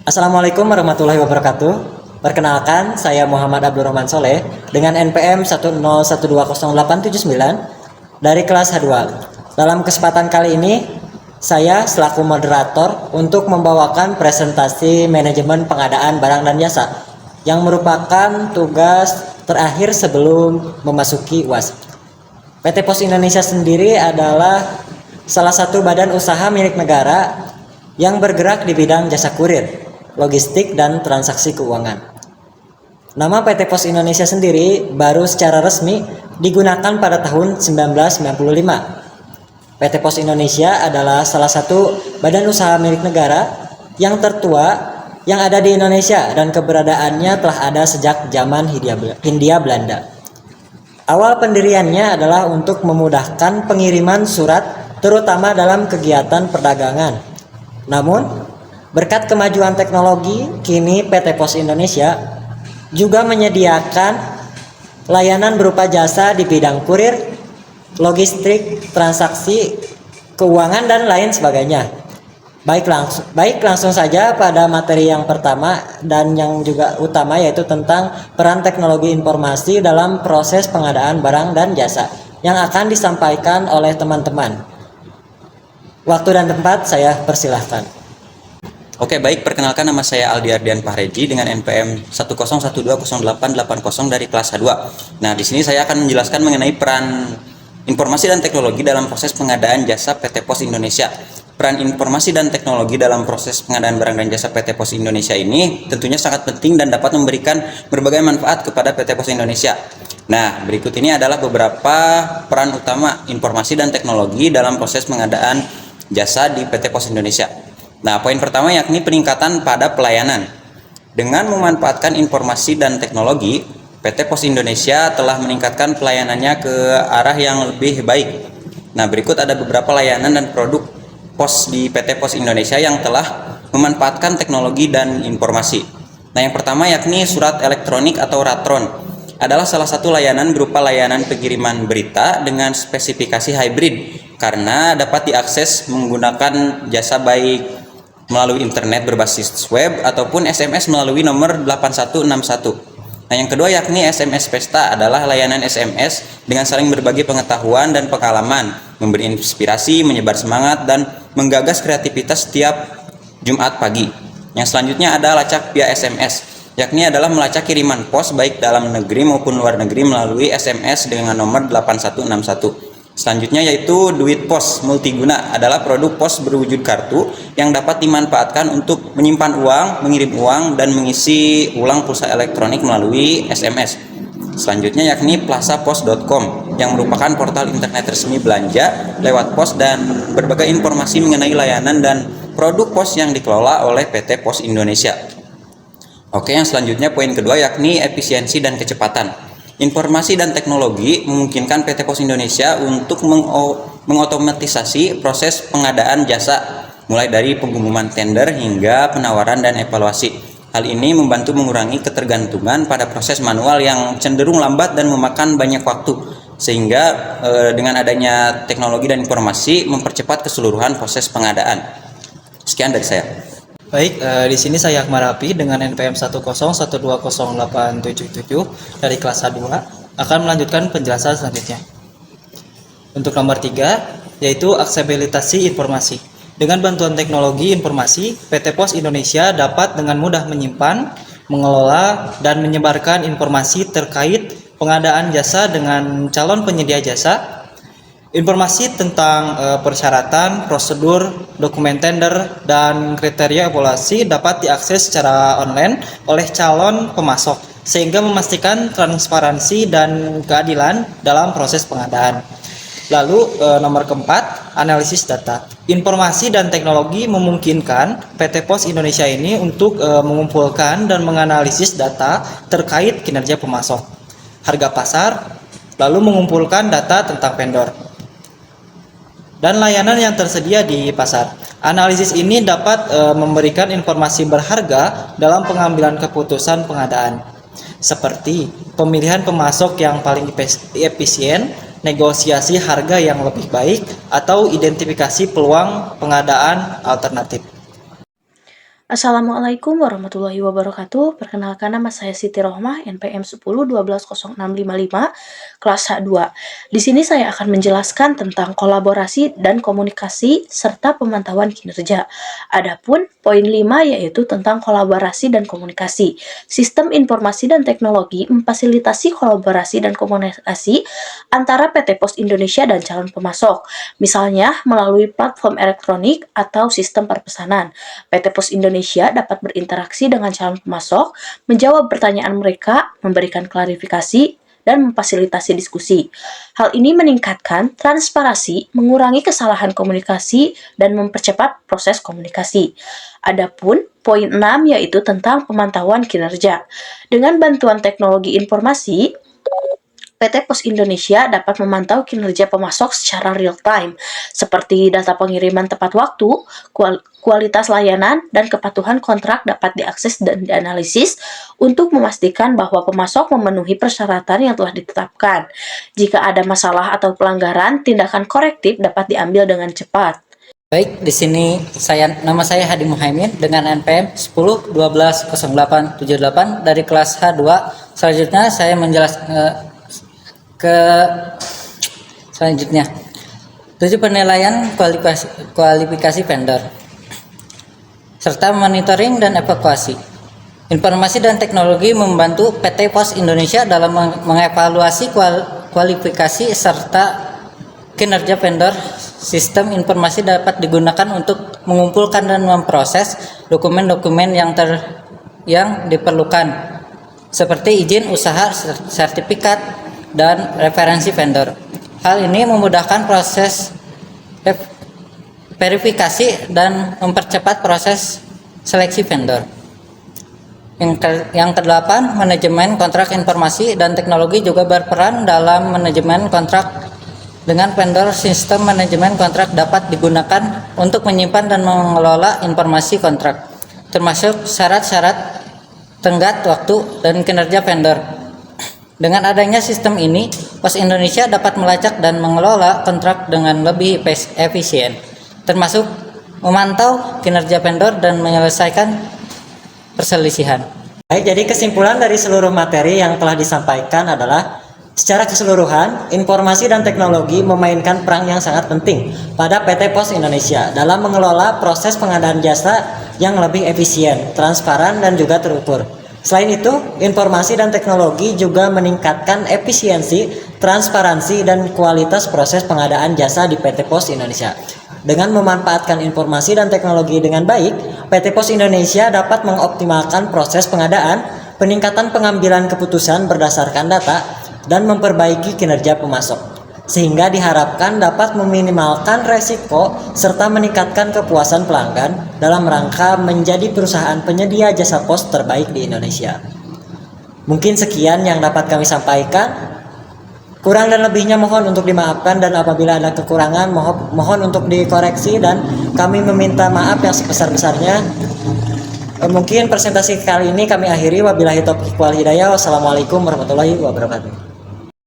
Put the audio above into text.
Assalamualaikum warahmatullahi wabarakatuh. Perkenalkan, saya Muhammad Abdurrahman Soleh dengan NPM 101200879 dari kelas H2. Dalam kesempatan kali ini, saya selaku moderator untuk membawakan presentasi manajemen pengadaan barang dan jasa yang merupakan tugas terakhir sebelum memasuki UAS. PT Pos Indonesia sendiri adalah salah satu badan usaha milik negara yang bergerak di bidang jasa kurir, logistik, dan transaksi keuangan. Nama PT Pos Indonesia sendiri baru secara resmi digunakan pada tahun 1995. PT Pos Indonesia adalah salah satu badan usaha milik negara yang tertua yang ada di Indonesia dan keberadaannya telah ada sejak zaman Hindia Belanda. Awal pendiriannya adalah untuk memudahkan pengiriman surat terutama dalam kegiatan perdagangan. Namun, berkat kemajuan teknologi, kini PT Pos Indonesia juga menyediakan layanan berupa jasa di bidang kurir, logistik, transaksi, keuangan, dan lain sebagainya. Baik langsung saja pada materi yang pertama dan yang juga utama, yaitu tentang peran teknologi informasi dalam proses pengadaan barang dan jasa yang akan disampaikan oleh teman-teman. Waktu dan tempat saya persilahkan. Oke, baik, perkenalkan nama saya Aldi Ardian Pahreji dengan NPM 101200880 dari kelas H2. Nah, di sini saya akan menjelaskan mengenai peran informasi dan teknologi dalam proses pengadaan jasa PT Pos Indonesia. Peran informasi dan teknologi dalam proses pengadaan barang dan jasa PT Pos Indonesia ini tentunya sangat penting dan dapat memberikan berbagai manfaat kepada PT Pos Indonesia. Nah, berikut ini adalah beberapa peran utama informasi dan teknologi dalam proses pengadaan jasa di PT Pos Indonesia. Nah, poin pertama yakni peningkatan pada pelayanan. Dengan memanfaatkan informasi dan teknologi, PT Pos Indonesia telah meningkatkan pelayanannya ke arah yang lebih baik. Nah, berikut ada beberapa layanan dan produk pos di PT Pos Indonesia yang telah memanfaatkan teknologi dan informasi. Nah, yang pertama yakni surat elektronik atau RATRON. Adalah salah satu layanan berupa layanan pengiriman berita dengan spesifikasi hybrid karena dapat diakses menggunakan jasa baik melalui internet berbasis web ataupun SMS melalui nomor 8161. Nah, yang kedua yakni SMS Pesta adalah layanan SMS dengan saling berbagi pengetahuan dan pengalaman, memberi inspirasi, menyebar semangat, dan menggagas kreativitas setiap Jumat pagi. Yang selanjutnya ada lacak via SMS, yakni adalah melacak kiriman pos baik dalam negeri maupun luar negeri melalui SMS dengan nomor 8161. Selanjutnya yaitu Duit Pos Multiguna adalah produk pos berwujud kartu yang dapat dimanfaatkan untuk menyimpan uang, mengirim uang, dan mengisi ulang pulsa elektronik melalui SMS. Selanjutnya yakni plasapos.com yang merupakan portal internet resmi belanja lewat pos dan berbagai informasi mengenai layanan dan produk pos yang dikelola oleh PT Pos Indonesia. Oke, yang selanjutnya poin kedua yakni efisiensi dan kecepatan. Informasi dan teknologi memungkinkan PT Pos Indonesia untuk mengotomatisasi proses pengadaan jasa mulai dari pengumuman tender hingga penawaran dan evaluasi. Hal ini membantu mengurangi ketergantungan pada proses manual yang cenderung lambat dan memakan banyak waktu, sehingga dengan adanya teknologi dan informasi mempercepat keseluruhan proses pengadaan. Sekian dari saya. Baik, di sini saya Akmal Rapi dengan NPM 101200877 dari kelas H2 akan melanjutkan penjelasan selanjutnya. Untuk nomor 3, yaitu aksesibilitas informasi. Dengan bantuan teknologi informasi, PT Pos Indonesia dapat dengan mudah menyimpan, mengelola, dan menyebarkan informasi terkait pengadaan jasa dengan calon penyedia jasa. Informasi tentang persyaratan, prosedur, dokumen tender, dan kriteria evaluasi dapat diakses secara online oleh calon pemasok, sehingga memastikan transparansi dan keadilan dalam proses pengadaan. Lalu nomor keempat, analisis data. Informasi dan teknologi memungkinkan PT Pos Indonesia ini untuk mengumpulkan dan menganalisis data terkait kinerja pemasok, harga pasar, lalu mengumpulkan data tentang vendor dan layanan yang tersedia di pasar. Analisis ini dapat memberikan informasi berharga dalam pengambilan keputusan pengadaan, seperti pemilihan pemasok yang paling efisien, negosiasi harga yang lebih baik, atau identifikasi peluang pengadaan alternatif. Assalamualaikum warahmatullahi wabarakatuh. Perkenalkan, nama saya Siti Rohmah, NPM 10120655, kelas H2. Di sini saya akan menjelaskan tentang kolaborasi dan komunikasi serta pemantauan kinerja. Adapun poin 5 yaitu tentang kolaborasi dan komunikasi. Sistem informasi dan teknologi memfasilitasi kolaborasi dan komunikasi antara PT Pos Indonesia dan calon pemasok. Misalnya melalui platform elektronik atau sistem perpesanan. PT Pos Indonesia dapat berinteraksi dengan calon pemasok, menjawab pertanyaan mereka, memberikan klarifikasi, dan memfasilitasi diskusi. Hal ini meningkatkan transparansi, mengurangi kesalahan komunikasi, dan mempercepat proses komunikasi. Adapun poin 6 yaitu tentang pemantauan kinerja. Dengan bantuan teknologi informasi, PT Pos Indonesia dapat memantau kinerja pemasok secara real time, seperti data pengiriman tepat waktu, kualitas layanan, dan kepatuhan kontrak dapat diakses dan dianalisis untuk memastikan bahwa pemasok memenuhi persyaratan yang telah ditetapkan. Jika ada masalah atau pelanggaran, tindakan korektif dapat diambil dengan cepat. Baik, di sini nama saya Hadi Muhaimin dengan NPM 10120878 dari kelas H2. Selanjutnya saya menjelaskan selanjutnya 7 penilaian kualifikasi vendor serta monitoring dan evakuasi. Informasi dan teknologi membantu PT Pos Indonesia dalam mengevaluasi kualifikasi serta kinerja vendor. Sistem informasi dapat digunakan untuk mengumpulkan dan memproses dokumen-dokumen yang diperlukan seperti izin usaha, sertifikat, dan referensi vendor. Hal ini memudahkan proses verifikasi dan mempercepat proses seleksi vendor. Yang kedelapan, manajemen kontrak informasi dan teknologi juga berperan dalam manajemen kontrak. Dengan vendor, sistem manajemen kontrak dapat digunakan untuk menyimpan dan mengelola informasi kontrak, termasuk syarat-syarat, tenggat waktu, dan kinerja vendor. Dengan adanya sistem ini, Pos Indonesia dapat melacak dan mengelola kontrak dengan lebih efisien, termasuk memantau kinerja vendor dan menyelesaikan perselisihan. Baik, jadi kesimpulan dari seluruh materi yang telah disampaikan adalah secara keseluruhan, informasi dan teknologi memainkan peran yang sangat penting pada PT Pos Indonesia dalam mengelola proses pengadaan jasa yang lebih efisien, transparan, dan juga terukur. Selain itu, informasi dan teknologi juga meningkatkan efisiensi, transparansi, dan kualitas proses pengadaan jasa di PT Pos Indonesia. Dengan memanfaatkan informasi dan teknologi dengan baik, PT Pos Indonesia dapat mengoptimalkan proses pengadaan, peningkatan pengambilan keputusan berdasarkan data, dan memperbaiki kinerja pemasok, sehingga diharapkan dapat meminimalkan resiko serta meningkatkan kepuasan pelanggan dalam rangka menjadi perusahaan penyedia jasa pos terbaik di Indonesia. Mungkin sekian yang dapat kami sampaikan. Kurang dan lebihnya mohon untuk dimaafkan, dan apabila ada kekurangan mohon untuk dikoreksi, dan kami meminta maaf yang sebesar-besarnya. Mungkin presentasi kali ini kami akhiri. Wabillahi taufiq wal hidayah. Wassalamualaikum warahmatullahi wabarakatuh.